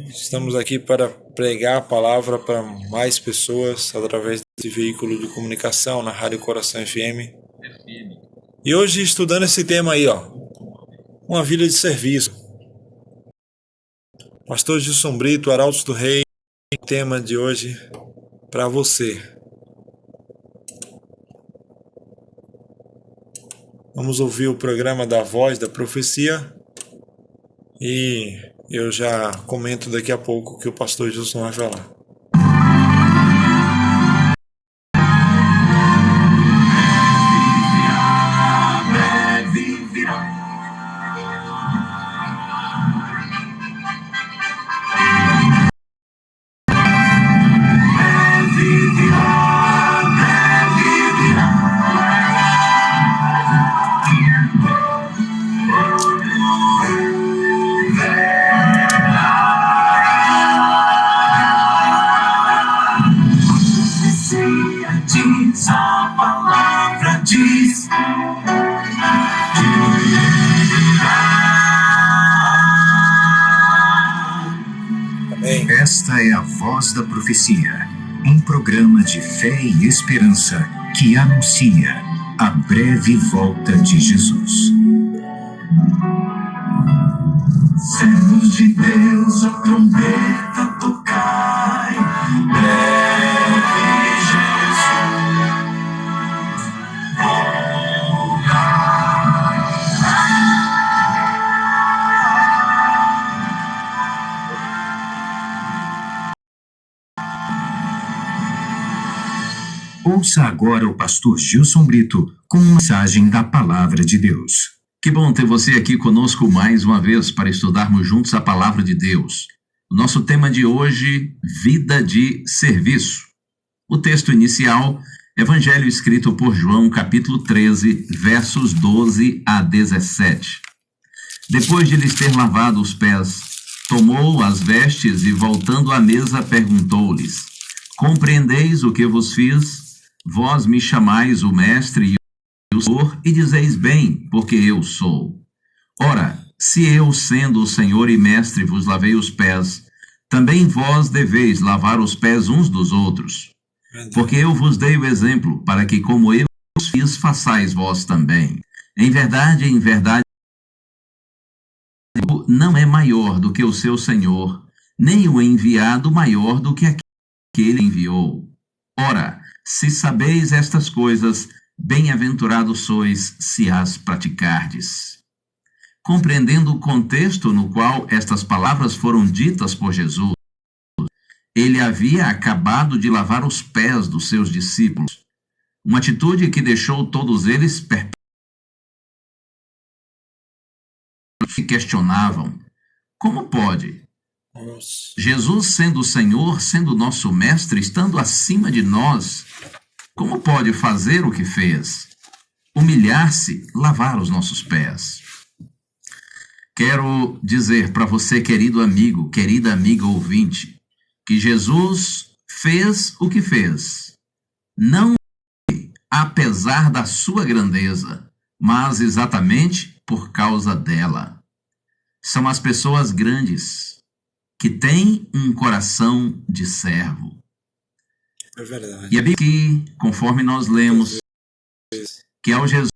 Estamos aqui para pregar a palavra para mais pessoas através desse veículo de comunicação na Rádio Coração FM. E hoje estudando esse tema aí, uma vida de serviço. Pastor Gilson Brito, Arautos do Rei, tema de hoje para você. Vamos ouvir o programa da Voz da Profecia e eu já comento daqui a pouco o que o pastor Gilson vai falar. Esta é a Voz da Profecia, um programa de fé e esperança que anuncia a breve volta de Jesus. Servos de Deus, a trombeta tocai, breve Jesus voltará. Ouça agora o pastor Gilson Brito com uma mensagem da Palavra de Deus. Que bom ter você aqui conosco mais uma vez para estudarmos juntos a Palavra de Deus. O nosso tema de hoje, vida de serviço. O texto inicial, Evangelho escrito por João, capítulo 13, versos 12 a 17. Depois de lhes ter lavado os pés, tomou as vestes e, voltando à mesa, perguntou-lhes: compreendeis o que vos fiz? Vós me chamais o Mestre e o Senhor, e dizeis bem, porque eu sou. Ora, se eu, sendo o Senhor e Mestre, vos lavei os pés, também vós deveis lavar os pés uns dos outros. Porque eu vos dei o exemplo, para que, como eu os fiz, façais vós também. Em verdade, não é maior do que o seu Senhor, nem o enviado maior do que aquele enviou. Ora, se sabeis estas coisas, bem-aventurados sois se as praticardes. Compreendendo o contexto no qual estas palavras foram ditas por Jesus, ele havia acabado de lavar os pés dos seus discípulos, uma atitude que deixou todos eles perplexos. Se questionavam: como pode? Jesus, sendo o Senhor, sendo o nosso Mestre, estando acima de nós, como pode fazer o que fez? Humilhar-se, lavar os nossos pés. Quero dizer para você, querido amigo, querida amiga ouvinte, que Jesus fez o que fez. Não apesar da sua grandeza, mas exatamente por causa dela. São as pessoas grandes que têm um coração de servo. É verdade. E a Bíblia, conforme nós lemos, que ao Jesus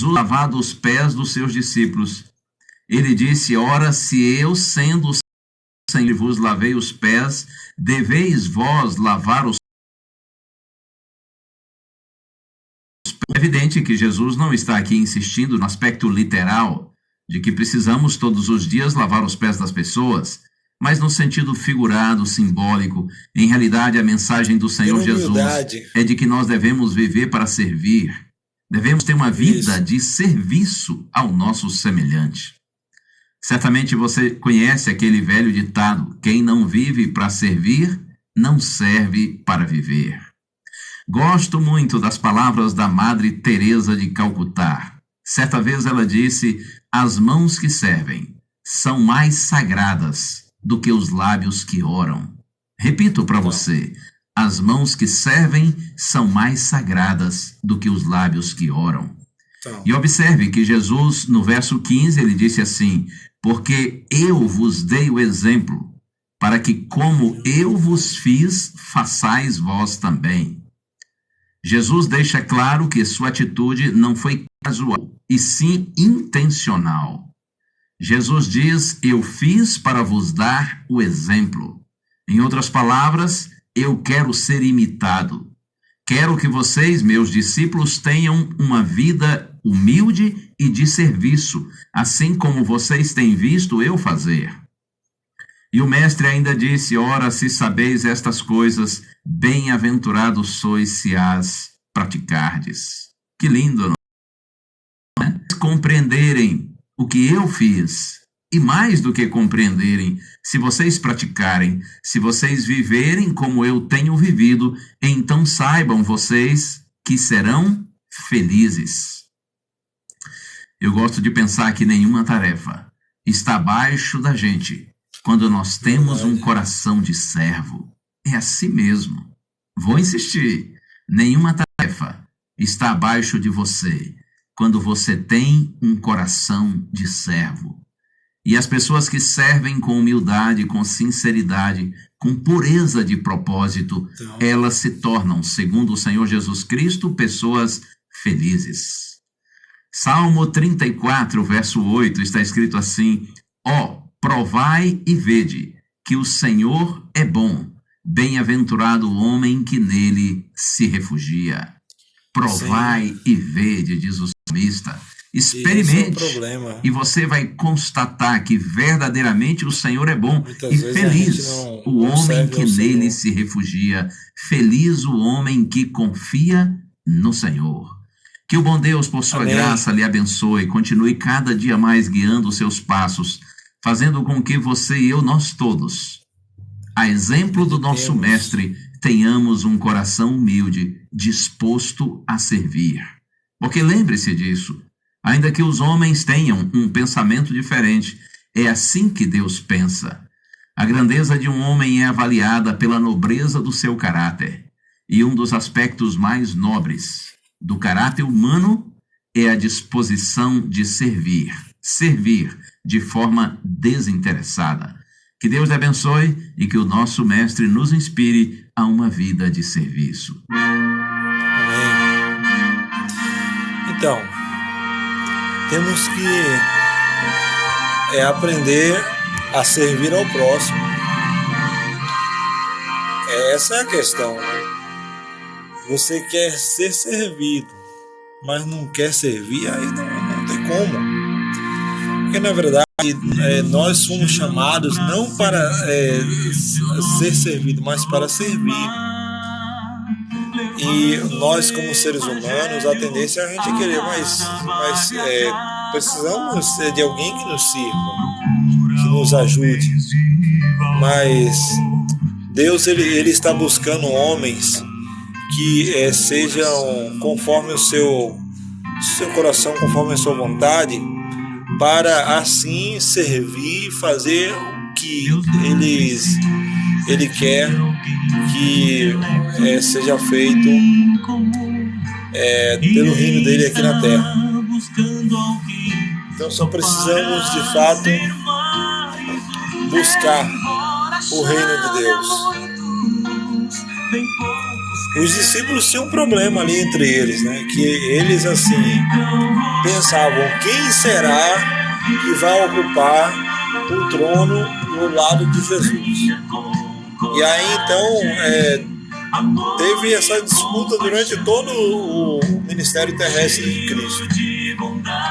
lavado os pés dos seus discípulos, ele disse: ora, se eu, sendo o Senhor, vos lavei os pés, deveis vós lavar os pés. É evidente que Jesus não está aqui insistindo no aspecto literal de que precisamos todos os dias lavar os pés das pessoas, mas no sentido figurado, simbólico. Em realidade, a mensagem do Senhor Jesus é de que nós devemos viver para servir. Devemos ter uma vida de serviço ao nosso semelhante. Certamente você conhece aquele velho ditado: quem não vive para servir, não serve para viver. Gosto muito das palavras da Madre Teresa de Calcutá. Certa vez ela disse: as mãos que servem são mais sagradas do que os lábios que oram. Repito para você: as mãos que servem são mais sagradas do que os lábios que oram. E observe que Jesus, no verso 15, ele disse assim: porque eu vos dei o exemplo, para que, como eu vos fiz, façais vós também. Jesus deixa claro que sua atitude não foi casual, e sim intencional. Jesus diz: eu fiz para vos dar o exemplo. Em outras palavras, eu quero ser imitado. Quero que vocês, meus discípulos, tenham uma vida humilde e de serviço, assim como vocês têm visto eu fazer. E o mestre ainda disse: ora, se sabeis estas coisas, bem-aventurados sois se as praticardes. Que lindo, não é? Compreenderem o que eu fiz, e mais do que compreenderem, se vocês praticarem, se vocês viverem como eu tenho vivido, então saibam vocês que serão felizes. Eu gosto de pensar que nenhuma tarefa está abaixo da gente quando nós temos um coração de servo. É assim mesmo. Vou insistir. Nenhuma tarefa está abaixo de você quando você tem um coração de servo. E as pessoas que servem com humildade, com sinceridade, com pureza de propósito, elas se tornam, segundo o Senhor Jesus Cristo, pessoas felizes. Salmo 34, verso 8, está escrito assim: ó, provai e vede que o Senhor é bom, bem-aventurado o homem que nele se refugia. Provai Sim. e vede, diz o salmista. Experimente, e você vai constatar que verdadeiramente o Senhor é bom. Muitas e feliz o homem que nele se refugia. Feliz o homem que confia no Senhor. Que o bom Deus, por sua Amém. Graça, lhe abençoe, continue cada dia mais guiando os seus passos, fazendo com que você e eu, nós todos, a exemplo do nosso mestre, tenhamos um coração humilde, disposto a servir. Porque lembre-se disso, ainda que os homens tenham um pensamento diferente, é assim que Deus pensa. A grandeza de um homem é avaliada pela nobreza do seu caráter, e um dos aspectos mais nobres do caráter humano é a disposição de servir de forma desinteressada. Que Deus abençoe e que o nosso mestre nos inspire a uma vida de serviço. Amém. Então, temos que aprender a servir ao próximo. Essa é a questão, né? Você quer ser servido, mas não quer servir, aí não tem como. Porque, na verdade, nós fomos chamados não para ser servido, mas para servir. E nós, como seres humanos, a tendência é a gente querer, mas precisamos de alguém que nos sirva, que nos ajude. Mas Deus ele está buscando homens que sejam conforme o seu coração, conforme a sua vontade, para assim servir e fazer o que ele quer que seja feito pelo reino dele aqui na terra. Então só precisamos de fato buscar o reino de Deus. Os discípulos tinham um problema ali entre eles, né? Que eles assim pensavam: quem será que vai ocupar o trono no lado de Jesus? E aí então teve essa disputa durante todo o ministério terrestre de Cristo.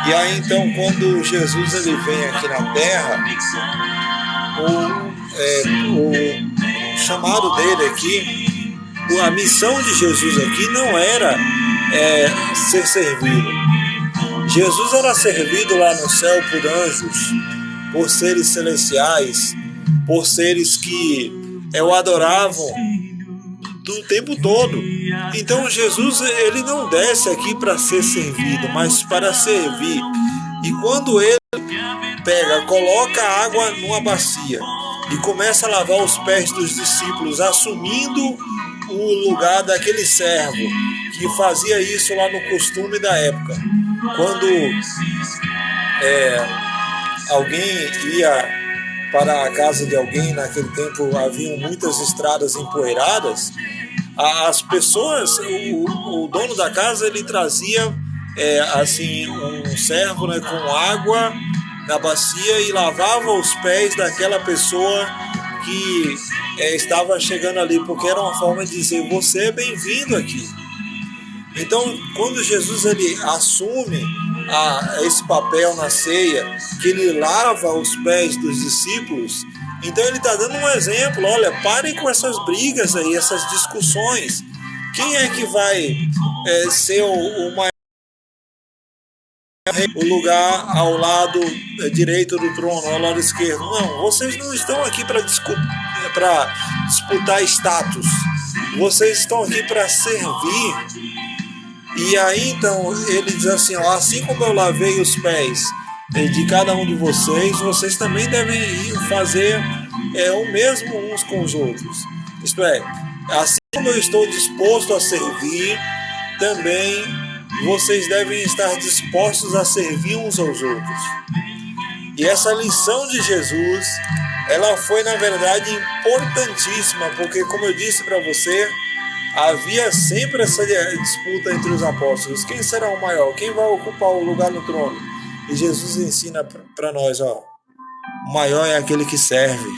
E aí então, quando Jesus ele vem aqui na terra, o chamado dele aqui, a missão de Jesus aqui não era ser servido. Jesus era servido lá no céu por anjos, por seres celestiais, por seres que o adoravam do tempo todo. Então Jesus ele não desce aqui para ser servido, mas para servir. E quando ele coloca água numa bacia e começa a lavar os pés dos discípulos, assumindo o lugar daquele servo que fazia isso lá no costume da época, quando alguém ia para a casa de alguém, naquele tempo haviam muitas estradas empoeiradas, as pessoas, o dono da casa, ele trazia assim um servo, né, com água na bacia e lavava os pés daquela pessoa que estava chegando ali, porque era uma forma de dizer: você é bem-vindo aqui. Então, quando Jesus ele assume esse papel na ceia, que ele lava os pés dos discípulos, então ele está dando um exemplo: olha, parem com essas brigas aí, essas discussões. Quem é que vai ser o maior, o lugar ao lado direito do trono, ao lado esquerdo? Não, vocês não estão aqui para disputar status, vocês estão aqui para servir. E aí então ele diz assim: ó, assim como eu lavei os pés de cada um de vocês, vocês também devem fazer o mesmo uns com os outros. Isto é, assim como eu estou disposto a servir, também vocês devem estar dispostos a servir uns aos outros. E essa lição de Jesus, ela foi na verdade importantíssima, porque, como eu disse para você, havia sempre essa disputa entre os apóstolos: quem será o maior? Quem vai ocupar o lugar no trono? E Jesus ensina para nós: ó, o maior é aquele que serve.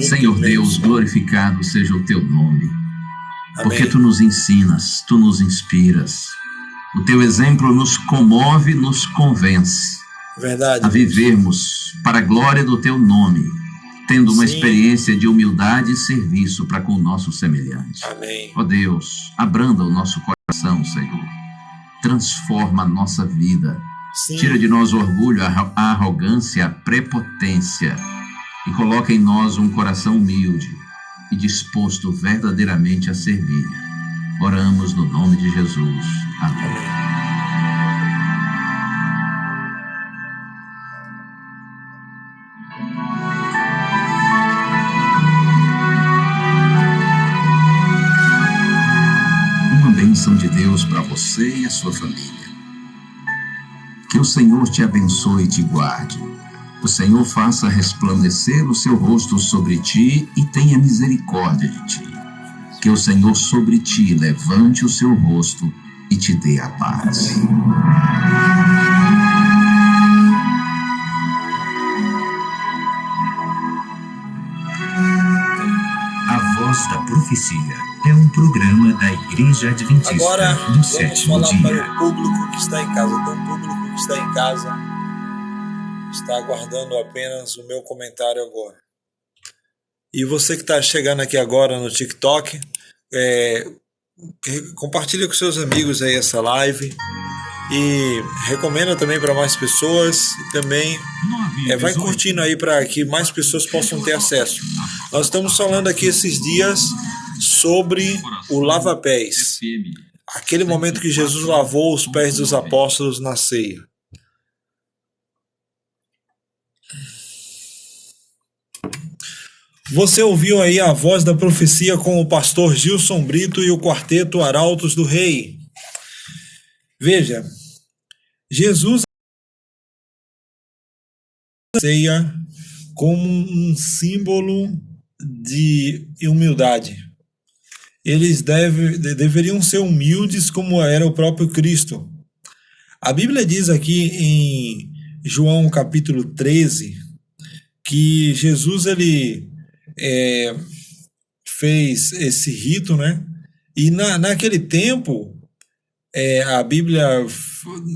Senhor Deus, glorificado seja o teu nome. Amém. Porque tu nos ensinas, tu nos inspiras. O teu exemplo nos comove, nos convence. Verdade, a vivermos para a glória do teu nome, tendo uma experiência de humildade e serviço para com o nosso semelhante. Amém. Ó Deus, abranda o nosso coração, Senhor. Transforma a nossa vida. Sim. Tira de nós o orgulho, a arrogância, a prepotência e coloca em nós um coração humilde e disposto verdadeiramente a servir. Oramos no nome de Jesus. Amém. Bênção de Deus para você e a sua família. Que o Senhor te abençoe e te guarde. O Senhor faça resplandecer o seu rosto sobre ti e tenha misericórdia de ti. Que o Senhor sobre ti levante o seu rosto e te dê a paz. A Voz da Profecia é um programa da Igreja Adventista agora do Sétimo vamos falar Dia. para o público que está em casa. Então, o público que está em casa está aguardando apenas o meu comentário agora. E você que está chegando aqui agora no TikTok, compartilha com seus amigos aí essa live e recomenda também para mais pessoas. E também vai curtindo aí para que mais pessoas possam ter acesso. Nós estamos falando aqui esses dias sobre o lava-pés, aquele momento que Jesus lavou os pés dos apóstolos na ceia. Você ouviu aí a Voz da Profecia com o pastor Gilson Brito e o quarteto Arautos do Rei. Veja, Jesus ceia como um símbolo de humildade. Eles deveriam ser humildes como era o próprio Cristo. A Bíblia diz aqui em João capítulo 13 que Jesus ele fez esse rito, né? E naquele tempo, a Bíblia,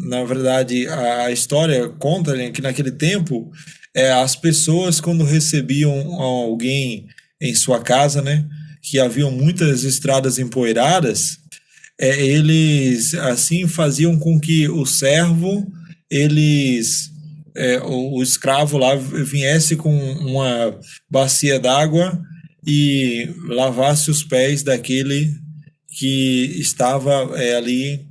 na verdade, a história conta, né, que naquele tempo as pessoas, quando recebiam alguém em sua casa, né, que haviam muitas estradas empoeiradas, eles assim faziam com que o servo, o escravo lá viesse com uma bacia d'água e lavasse os pés daquele que estava ali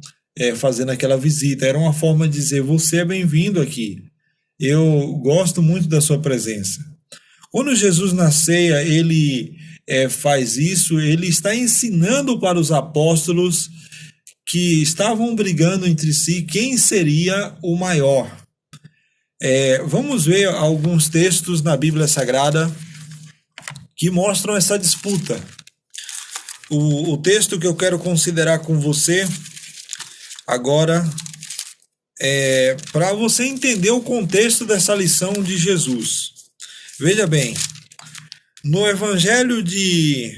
fazendo aquela visita. Era uma forma de dizer: você é bem-vindo aqui, eu gosto muito da sua presença. Quando Jesus na ceia, ele faz isso, ele está ensinando para os apóstolos que estavam brigando entre si quem seria o maior. Vamos ver alguns textos na Bíblia Sagrada que mostram essa disputa. O texto que eu quero considerar com você agora para você entender o contexto dessa lição de Jesus. Veja bem, no Evangelho de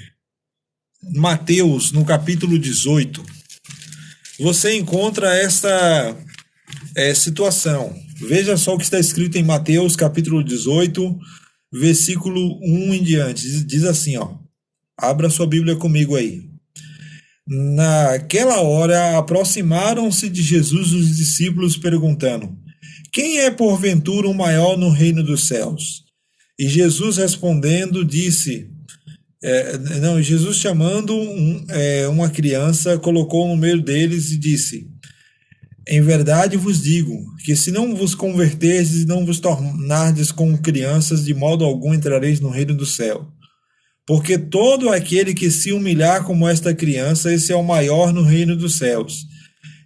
Mateus, no capítulo 18, você encontra esta situação. Veja só o que está escrito em Mateus, capítulo 18, versículo 1 em diante. Diz assim, ó. Abra sua Bíblia comigo aí. Naquela hora, aproximaram-se de Jesus os discípulos, perguntando: quem é porventura o maior no reino dos céus? E Jesus respondendo, disse... Jesus chamando uma criança, colocou no meio deles e disse: em verdade vos digo, que se não vos converterdes e não vos tornardes como crianças, de modo algum entrareis no reino do céu. Porque todo aquele que se humilhar como esta criança, esse é o maior no reino dos céus.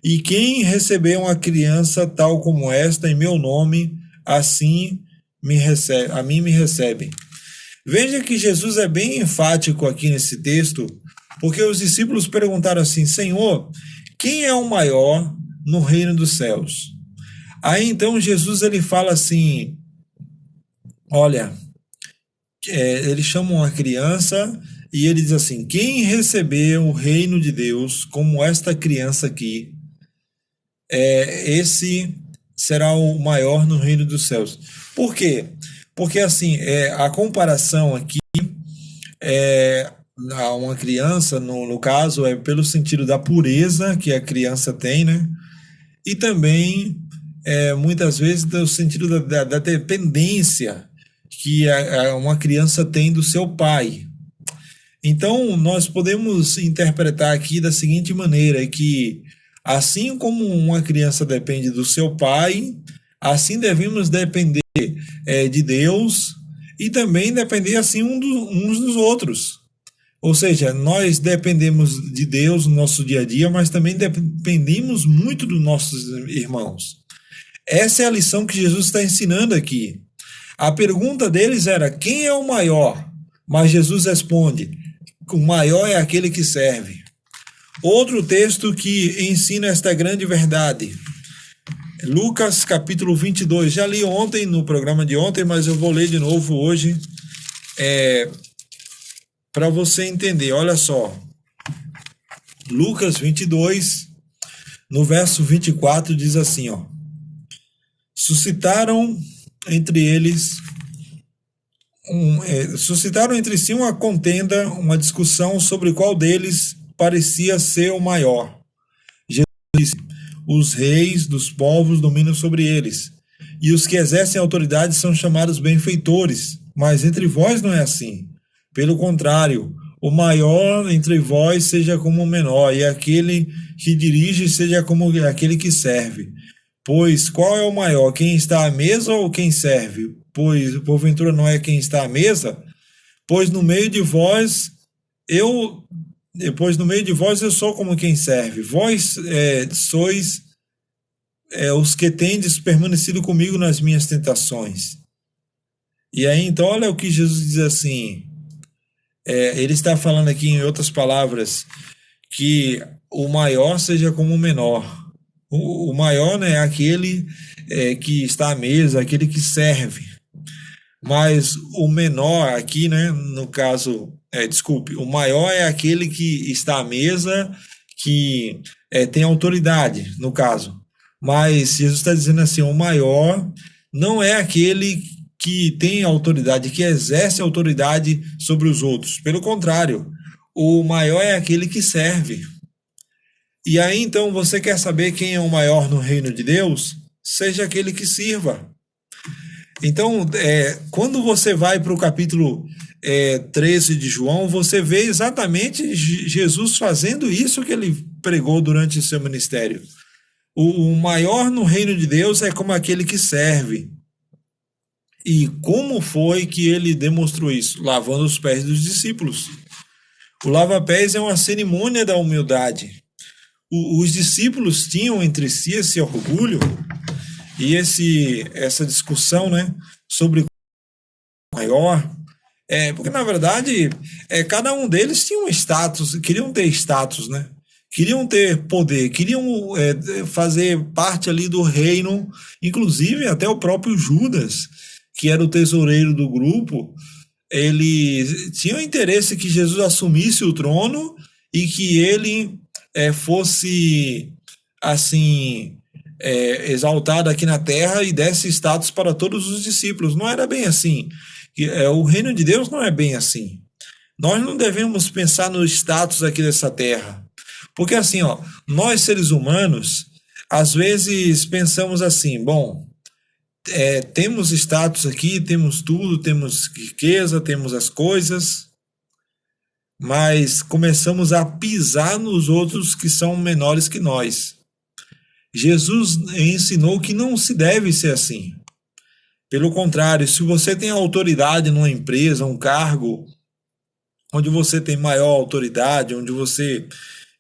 E quem receber uma criança tal como esta em meu nome, assim a mim me recebe. Veja que Jesus é bem enfático aqui nesse texto, porque os discípulos perguntaram assim: Senhor, quem é o maior no reino dos céus? Aí então Jesus ele fala assim, olha, ele chama uma criança e ele diz assim: quem receber o reino de Deus como esta criança aqui, esse será o maior no reino dos céus. Por quê? Porque assim, a comparação aqui a uma criança, no caso, é pelo sentido da pureza que a criança tem, né? E também, muitas vezes, no sentido da dependência que uma criança tem do seu pai. Então, nós podemos interpretar aqui da seguinte maneira, que assim como uma criança depende do seu pai, assim devemos depender de Deus e também depender assim uns dos outros. Ou seja, nós dependemos de Deus no nosso dia a dia, mas também dependemos muito dos nossos irmãos. Essa é a lição que Jesus está ensinando aqui. A pergunta deles era: quem é o maior? Mas Jesus responde: o maior é aquele que serve. Outro texto que ensina esta grande verdade, Lucas capítulo 22, já li ontem no programa de ontem, mas eu vou ler de novo hoje, para você entender. Olha só, Lucas 22, no verso 24, diz assim, ó: suscitaram entre si uma contenda, uma discussão sobre qual deles parecia ser o maior. Jesus disse: os reis dos povos dominam sobre eles, e os que exercem autoridade são chamados benfeitores, mas entre vós não é assim. Pelo contrário, o maior entre vós seja como o menor, e aquele que dirige seja como aquele que serve. Pois qual é o maior, quem está à mesa ou quem serve? Pois porventura não é quem está à mesa? Pois no meio de vós eu sou como quem serve. Vós sois os que tendes permanecido comigo nas minhas tentações. E aí então olha o que Jesus diz assim, ele está falando aqui em outras palavras, que o maior seja como o menor. O maior, né, é aquele que está à mesa, aquele que serve. Mas o menor aqui, né, no caso, o maior é aquele que está à mesa, que tem autoridade, no caso. Mas Jesus está dizendo assim, o maior não é aquele que tem autoridade, que exerce autoridade sobre os outros. Pelo contrário, o maior é aquele que serve. E aí, então, você quer saber quem é o maior no reino de Deus? Seja aquele que sirva. Então, quando você vai para o capítulo 13 de João, você vê exatamente Jesus fazendo isso que ele pregou durante o seu ministério. O maior no reino de Deus é como aquele que serve. E como foi que ele demonstrou isso? Lavando os pés dos discípulos. O lava-pés é uma cerimônia da humildade. Os discípulos tinham entre si esse orgulho e essa discussão, né, sobre o maior. Porque, na verdade, cada um deles tinha um status, queriam ter status, né? Queriam ter poder, queriam fazer parte ali do reino, inclusive até o próprio Judas, que era o tesoureiro do grupo, ele tinha interesse que Jesus assumisse o trono e que ele fosse, assim, exaltado aqui na terra e desse status para todos os discípulos. Não era bem assim. O reino de Deus não é bem assim. Nós não devemos pensar no status aqui dessa terra. Porque assim, nós seres humanos, às vezes pensamos assim, bom, temos status aqui, temos tudo, temos riqueza, temos as coisas, mas começamos a pisar nos outros que são menores que nós. Jesus ensinou que não se deve ser assim. Pelo contrário, se você tem autoridade numa empresa, um cargo, onde você tem maior autoridade, onde você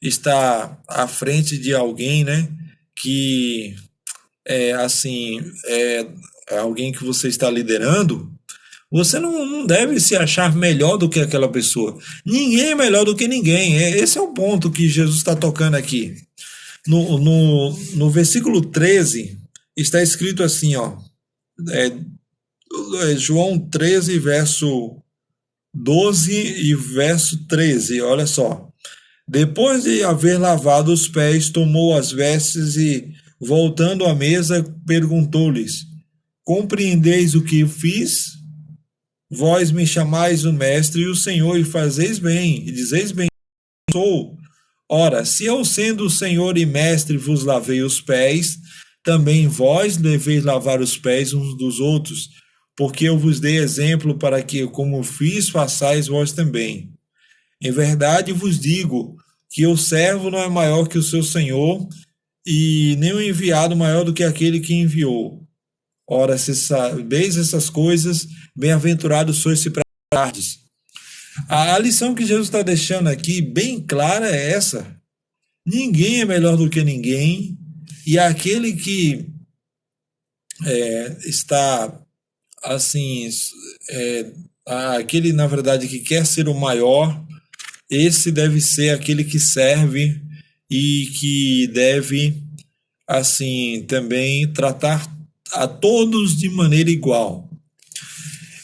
está à frente de alguém, né, que é alguém que você está liderando, você não deve se achar melhor do que aquela pessoa. Ninguém é melhor do que ninguém. Esse é o ponto que Jesus está tocando aqui. No versículo 13, está escrito assim, João 13, verso 12 e verso 13, olha só. Depois de haver lavado os pés, tomou as vestes e, voltando à mesa, perguntou-lhes: compreendeis o que fiz? Vós me chamais o mestre e o Senhor, e fazeis bem, e dizeis bem, sou. Ora, se eu, sendo o Senhor e mestre, vos lavei os pés, também vós deveis lavar os pés uns dos outros, porque eu vos dei exemplo para que, como fiz, façais vós também. Em verdade vos digo que o servo não é maior que o seu senhor, e nem o enviado maior do que aquele que enviou. Ora, se sabeis essas coisas, bem-aventurados sois se praticardes. A lição que Jesus está deixando aqui, bem clara, é essa. Ninguém é melhor do que ninguém, e aquele que está, assim, aquele, na verdade, que quer ser o maior, esse deve ser aquele que serve e que deve, assim, também tratar a todos de maneira igual.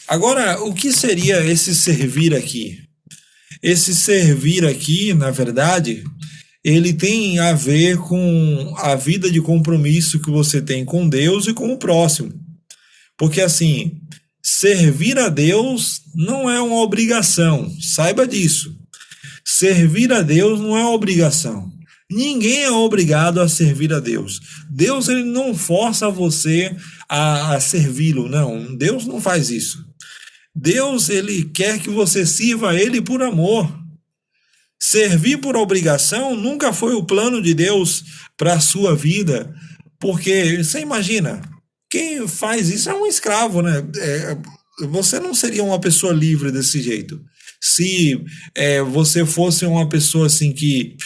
Agora, o que seria esse servir aqui? Esse servir aqui, na verdade, ele tem a ver com a vida de compromisso que você tem com Deus e com o próximo. Porque, assim, servir a Deus não é uma obrigação, saiba disso. Servir a Deus não é obrigação. Ninguém é obrigado a servir a Deus. Deus, ele não força você a servi-lo, não. Deus não faz isso. Deus, ele quer que você sirva a ele por amor. Servir por obrigação nunca foi o plano de Deus para a sua vida, porque você imagina, quem faz isso é um escravo, né? Você não seria uma pessoa livre desse jeito. Se você fosse uma pessoa assim que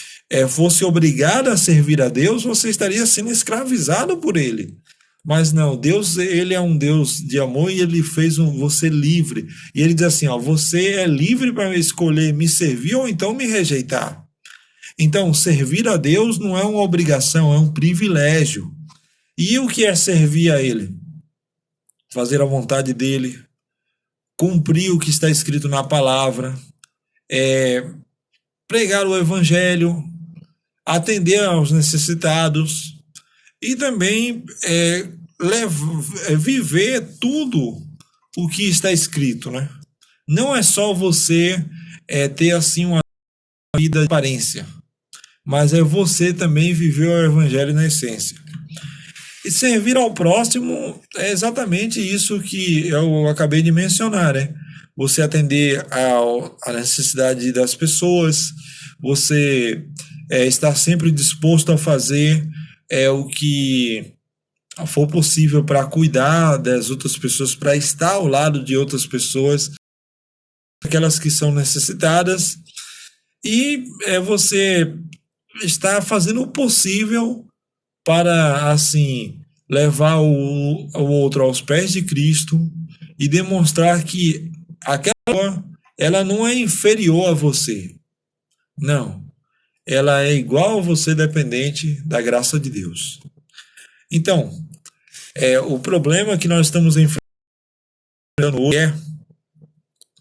fosse obrigada a servir a Deus, você estaria sendo escravizado por ele. Mas não, Deus, ele é um Deus de amor e ele fez você livre. E ele diz assim, você é livre para escolher me servir ou então me rejeitar. Então, servir a Deus não é uma obrigação, é um privilégio. E o que é servir a ele? Fazer a vontade dele, cumprir o que está escrito na palavra, pregar o evangelho, atender aos necessitados e também viver tudo o que está escrito, né? Não é só você ter assim uma vida de aparência, mas é você também viver o evangelho na essência. E servir ao próximo é exatamente isso que eu acabei de mencionar, né? Você atender à necessidade das pessoas, você estar sempre disposto a fazer o que for possível para cuidar das outras pessoas, para estar ao lado de outras pessoas, aquelas que são necessitadas, e você está fazendo o possível para, assim, levar o outro aos pés de Cristo e demonstrar que aquela pessoa, ela não é inferior a você. Não. Ela é igual a você, dependente da graça de Deus. Então, o problema que nós estamos enfrentando hoje é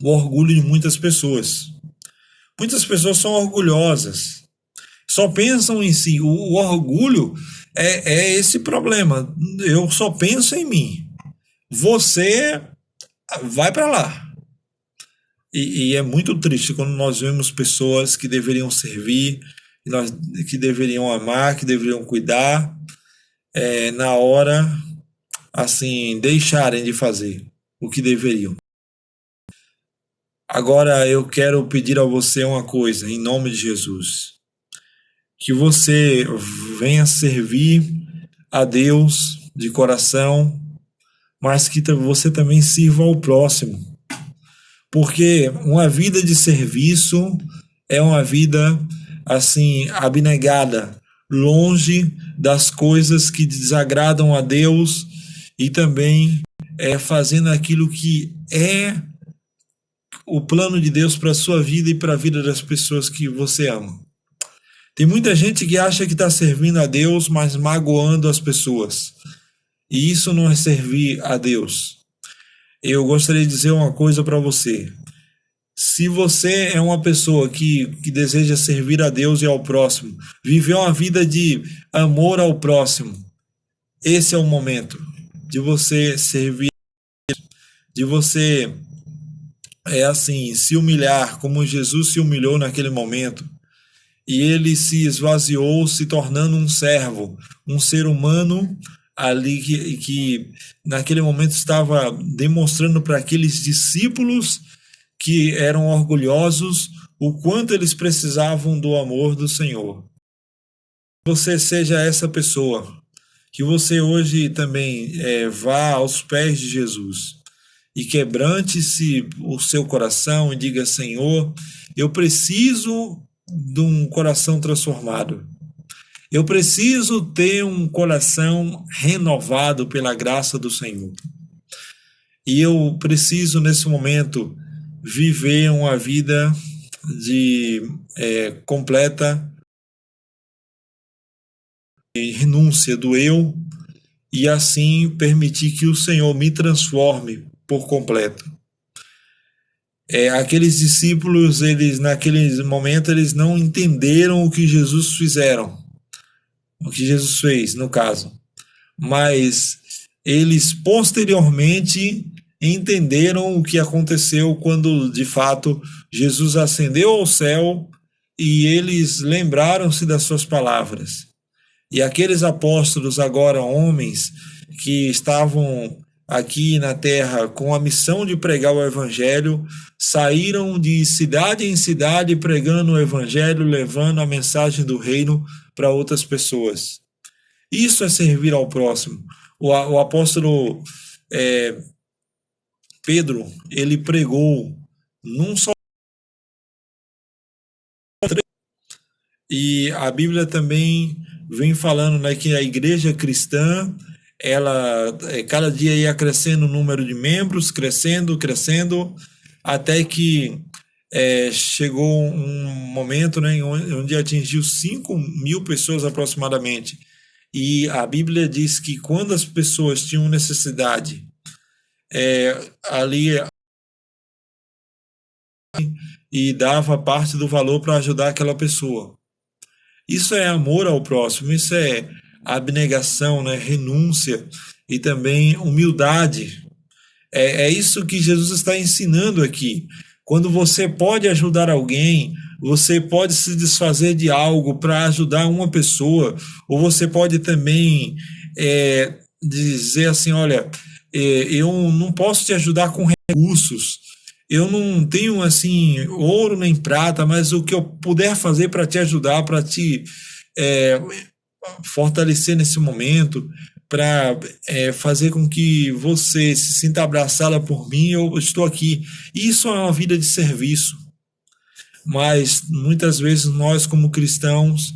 o orgulho de muitas pessoas. Muitas pessoas são orgulhosas, só pensam em si. O orgulho é esse problema. Eu só penso em mim. Você vai para lá. E é muito triste quando nós vemos pessoas que deveriam servir, que deveriam amar, que deveriam cuidar, na hora, assim, deixarem de fazer o que deveriam. Agora eu quero pedir a você uma coisa, em nome de Jesus. Que você venha servir a Deus de coração, mas que você também sirva ao próximo. Porque uma vida de serviço é uma vida, assim, abnegada, longe das coisas que desagradam a Deus e também fazendo aquilo que é o plano de Deus para a sua vida e para a vida das pessoas que você ama. Tem muita gente que acha que está servindo a Deus, mas magoando as pessoas. E isso não é servir a Deus. Eu gostaria de dizer uma coisa para você. Se você é uma pessoa que deseja servir a Deus e ao próximo, viver uma vida de amor ao próximo, esse é o momento de você servir, de você se humilhar como Jesus se humilhou naquele momento. E ele se esvaziou, se tornando um servo, um ser humano ali que naquele momento estava demonstrando para aqueles discípulos que eram orgulhosos o quanto eles precisavam do amor do Senhor. Que você seja essa pessoa, que você hoje também vá aos pés de Jesus e quebrante-se o seu coração e diga: Senhor, eu preciso de um coração transformado. Eu preciso ter um coração renovado pela graça do Senhor. E eu preciso, nesse momento, viver uma vida de completa renúncia do eu e assim permitir que o Senhor me transforme por completo. Aqueles discípulos, naquele momento, eles não entenderam o que Jesus fez, no caso. Mas eles posteriormente entenderam o que aconteceu quando, de fato, Jesus ascendeu ao céu e eles lembraram-se das suas palavras. E aqueles apóstolos, agora homens, que estavam aqui na terra com a missão de pregar o evangelho, saíram de cidade em cidade pregando o evangelho, levando a mensagem do reino para outras pessoas. Isso é servir ao próximo. O apóstolo Pedro, ele pregou num só. E a Bíblia também vem falando, né, que a igreja cristã, ela cada dia ia crescendo o número de membros, crescendo, até que chegou um momento, né, onde atingiu 5.000 pessoas aproximadamente. E a Bíblia diz que quando as pessoas tinham necessidade, ali e dava parte do valor para ajudar aquela pessoa. Isso é amor ao próximo, isso é abnegação, né? Renúncia e também humildade. É isso que Jesus está ensinando aqui. Quando você pode ajudar alguém, você pode se desfazer de algo para ajudar uma pessoa, ou você pode também dizer assim: olha, eu não posso te ajudar com recursos, eu não tenho assim ouro nem prata, mas o que eu puder fazer para te ajudar, para te fortalecer nesse momento, para fazer com que você se sinta abraçada por mim, eu estou aqui. Isso é uma vida de serviço. Mas muitas vezes nós, como cristãos,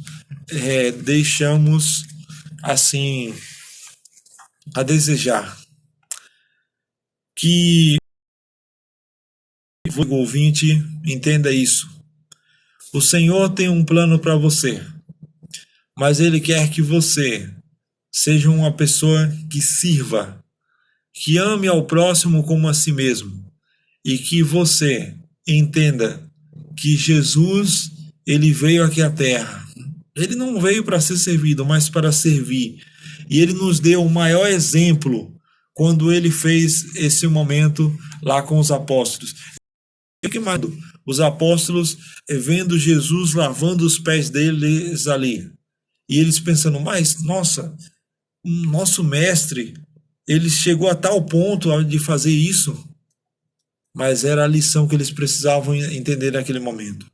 deixamos assim a desejar. Que o ouvinte entenda isso. O Senhor tem um plano para você, mas Ele quer que você seja uma pessoa que sirva, que ame ao próximo como a si mesmo, e que você entenda que Jesus, Ele veio aqui à Terra. Ele não veio para ser servido, mas para servir. E Ele nos deu o maior exemplo quando Ele fez esse momento lá com os apóstolos. Os apóstolos vendo Jesus lavando os pés deles ali. E eles pensando, mas nossa, nosso mestre, ele chegou a tal ponto de fazer isso. Mas era a lição que eles precisavam entender naquele momento.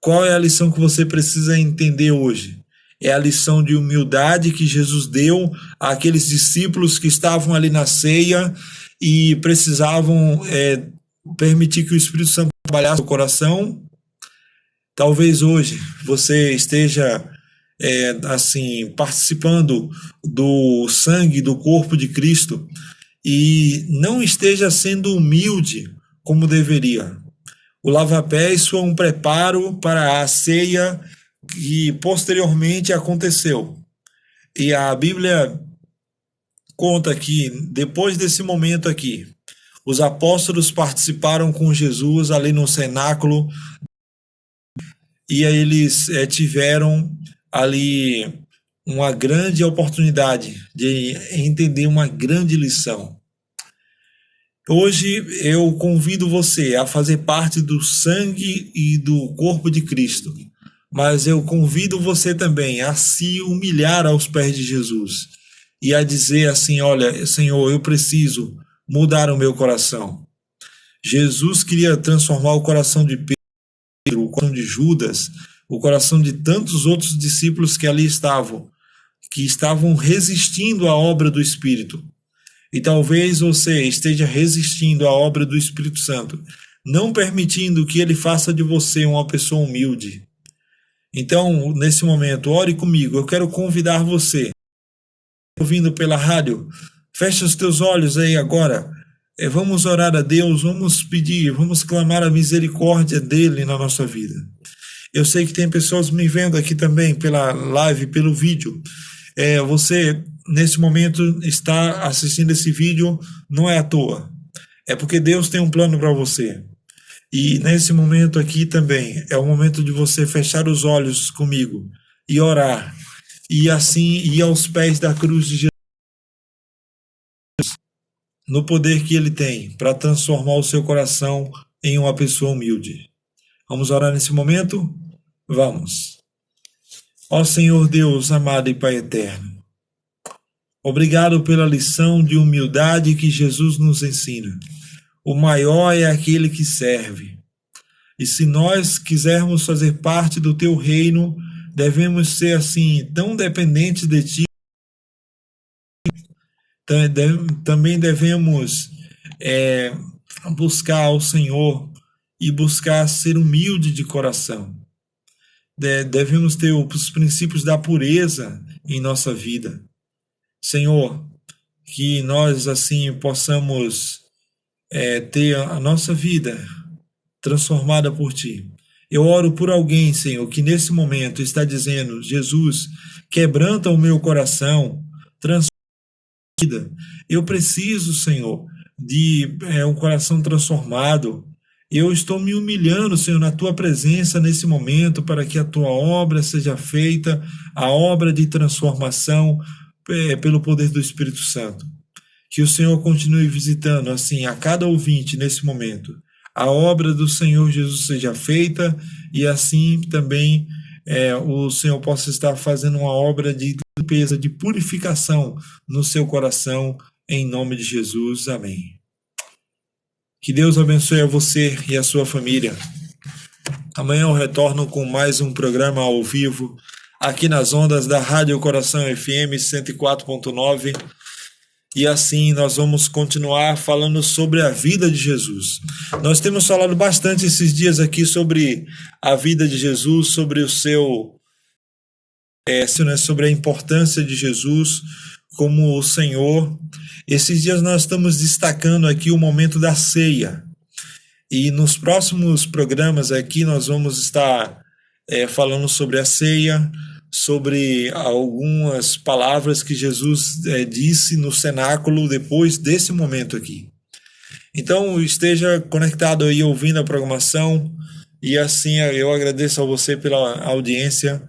Qual é a lição que você precisa entender hoje? É a lição de humildade que Jesus deu àqueles discípulos que estavam ali na ceia e precisavam permitir que o Espírito Santo trabalhasse no coração. Talvez hoje você esteja assim participando do sangue do corpo de Cristo e não esteja sendo humilde como deveria. O lava-pés foi um preparo para a ceia que posteriormente aconteceu. E a Bíblia conta que depois desse momento aqui, os apóstolos participaram com Jesus ali no cenáculo e aí eles tiveram ali uma grande oportunidade de entender uma grande lição. Hoje eu convido você a fazer parte do sangue e do corpo de Cristo, mas eu convido você também a se humilhar aos pés de Jesus e a dizer assim, olha, Senhor, eu preciso mudar o meu coração. Jesus queria transformar o coração de Pedro, o coração de Judas, o coração de tantos outros discípulos que ali estavam, que estavam resistindo à obra do Espírito. E talvez você esteja resistindo à obra do Espírito Santo, não permitindo que ele faça de você uma pessoa humilde. Então, nesse momento, ore comigo. Eu quero convidar você, ouvindo pela rádio, feche os teus olhos aí agora. Vamos orar a Deus, vamos pedir, vamos clamar a misericórdia dele na nossa vida. Eu sei que tem pessoas me vendo aqui também pela live, pelo vídeo. Você, nesse momento, está assistindo esse vídeo, não é à toa. É porque Deus tem um plano para você. E nesse momento aqui também, é o momento de você fechar os olhos comigo e orar. E assim ir aos pés da cruz de Jesus, no poder que ele tem para transformar o seu coração em uma pessoa humilde. Vamos orar nesse momento? Vamos. Ó Senhor Deus, amado e Pai eterno, obrigado pela lição de humildade que Jesus nos ensina. O maior é aquele que serve. E se nós quisermos fazer parte do teu reino, devemos ser assim, tão dependentes de ti. Também devemos buscar ao Senhor e buscar ser humilde de coração. Devemos ter os princípios da pureza em nossa vida. Senhor, que nós assim possamos ter a nossa vida transformada por Ti. Eu oro por alguém, Senhor, que nesse momento está dizendo, Jesus, quebranta o meu coração, transforma a vida. Eu preciso, Senhor, de um coração transformado. Eu estou me humilhando, Senhor, na Tua presença nesse momento para que a Tua obra seja feita, a obra de transformação pelo poder do Espírito Santo. Que o Senhor continue visitando, assim, a cada ouvinte nesse momento. A obra do Senhor Jesus seja feita e assim também o Senhor possa estar fazendo uma obra de limpeza, de purificação no seu coração, em nome de Jesus. Amém. Que Deus abençoe a você e a sua família. Amanhã eu retorno com mais um programa ao vivo aqui nas ondas da Rádio Coração FM 104.9. E assim nós vamos continuar falando sobre a vida de Jesus. Nós temos falado bastante esses dias aqui sobre a vida de Jesus, sobre o seu, sobre a importância de Jesus como o Senhor. Esses dias nós estamos destacando aqui o momento da ceia. E nos próximos programas aqui nós vamos estar falando sobre a ceia, sobre algumas palavras que Jesus disse no cenáculo depois desse momento aqui. Então esteja conectado aí ouvindo a programação e assim eu agradeço a você pela audiência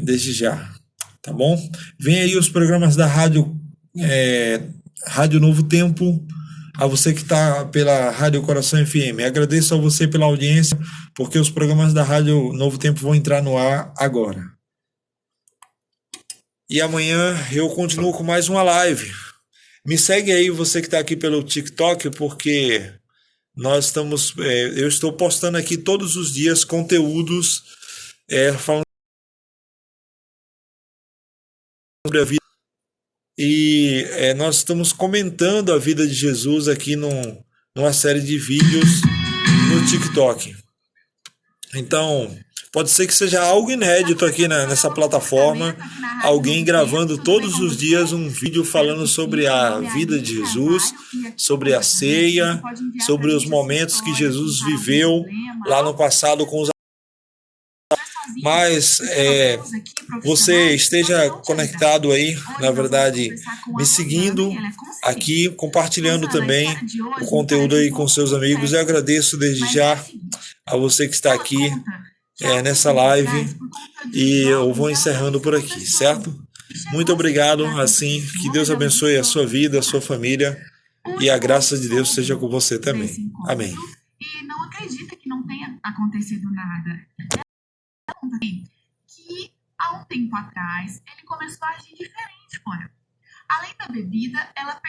desde já, tá bom? Vem aí os programas da Rádio Novo Tempo, a você que está pela Rádio Coração FM. Agradeço a você pela audiência, porque os programas da Rádio Novo Tempo vão entrar no ar agora. E amanhã eu continuo com mais uma live. Me segue aí, você que está aqui pelo TikTok, porque eu estou postando aqui todos os dias conteúdos falando sobre a vida. E nós estamos comentando a vida de Jesus aqui numa série de vídeos no TikTok. Então, pode ser que seja algo inédito aqui nessa plataforma, alguém gravando todos os dias um vídeo falando sobre a vida de Jesus, sobre a ceia, sobre os momentos que Jesus viveu lá no passado com os mas você esteja conectado aí, na verdade, me seguindo aqui, compartilhando também o conteúdo aí com seus amigos. Eu agradeço desde já a você que está aqui nessa live e eu vou encerrando por aqui, certo? Muito obrigado, assim, que Deus abençoe a sua vida, a sua família e a graça de Deus seja com você também. Amém. E não acredita que não tenha acontecido nada. Que há um tempo atrás ele começou a agir diferente, Cora. Além da bebida, ela